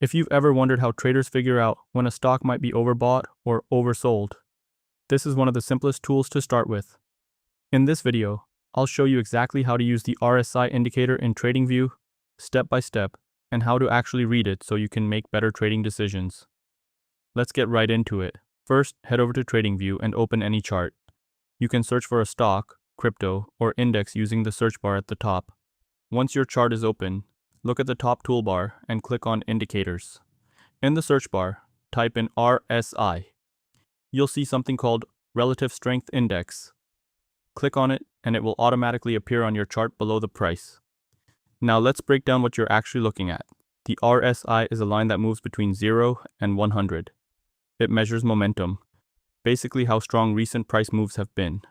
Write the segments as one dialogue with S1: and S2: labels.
S1: If you've ever wondered how traders figure out when a stock might be overbought or oversold, this is one of the simplest tools to start with. In this video, I'll show you exactly how to use the RSI indicator in TradingView, step by step, and how to actually read it so you can make better trading decisions. Let's get right into it. First, head over to TradingView and open any chart. You can search for a stock, crypto, or index using the search bar at the top. Once your chart is open, look at the top toolbar and click on Indicators. In the search bar, type in RSI. You'll see something called Relative Strength Index. Click on it and it will automatically appear on your chart below the price. Now let's break down what you're actually looking at. The RSI is a line that moves between 0 and 100. It measures momentum, basically how strong recent price moves have been.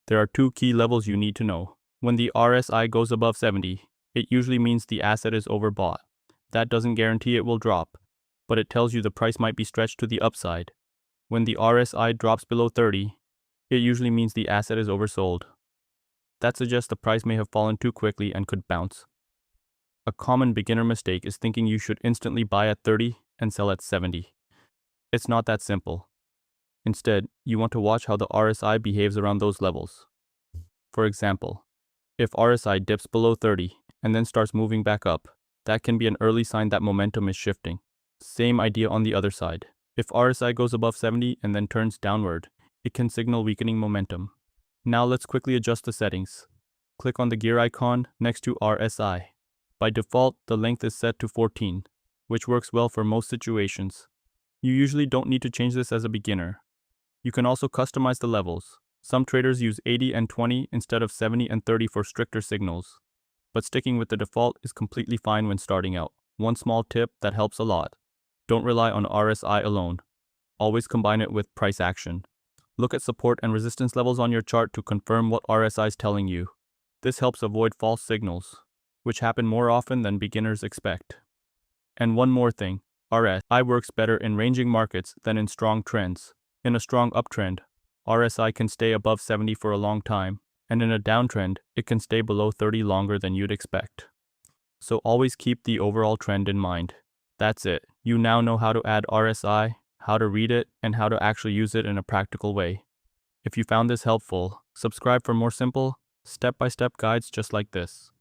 S1: There are two key levels you need to know. When the RSI goes above 70, it usually means the asset is overbought. That doesn't guarantee it will drop, but it tells you the price might be stretched to the upside. When the RSI drops below 30, it usually means the asset is oversold. That suggests the price may have fallen too quickly and could bounce. A common beginner mistake is thinking you should instantly buy at 30 and sell at 70. It's not that simple. Instead, you want to watch how the RSI behaves around those levels. For example, if RSI dips below 30 and then starts moving back up, that can be an early sign that momentum is shifting. Same idea on the other side. If RSI goes above 70 and then turns downward, it can signal weakening momentum. Now let's quickly adjust the settings. Click on the gear icon next to RSI. By default, the length is set to 14, which works well for most situations. You usually don't need to change this as a beginner. You can also customize the levels. Some traders use 80 and 20 instead of 70 and 30 for stricter signals. But sticking with the default is completely fine when starting out. One small tip that helps a lot: don't rely on RSI alone. Always combine it with price action. Look at support and resistance levels on your chart to confirm what RSI is telling you. This helps avoid false signals, which happen more often than beginners expect. And one more thing, RSI works better in ranging markets than in strong trends. In a strong uptrend, RSI can stay above 70 for a long time, and in a downtrend, it can stay below 30 longer than you'd expect. So always keep the overall trend in mind. That's it. You now know how to add RSI, how to read it, and how to actually use it in a practical way. If you found this helpful, subscribe for more simple, step-by-step guides just like this.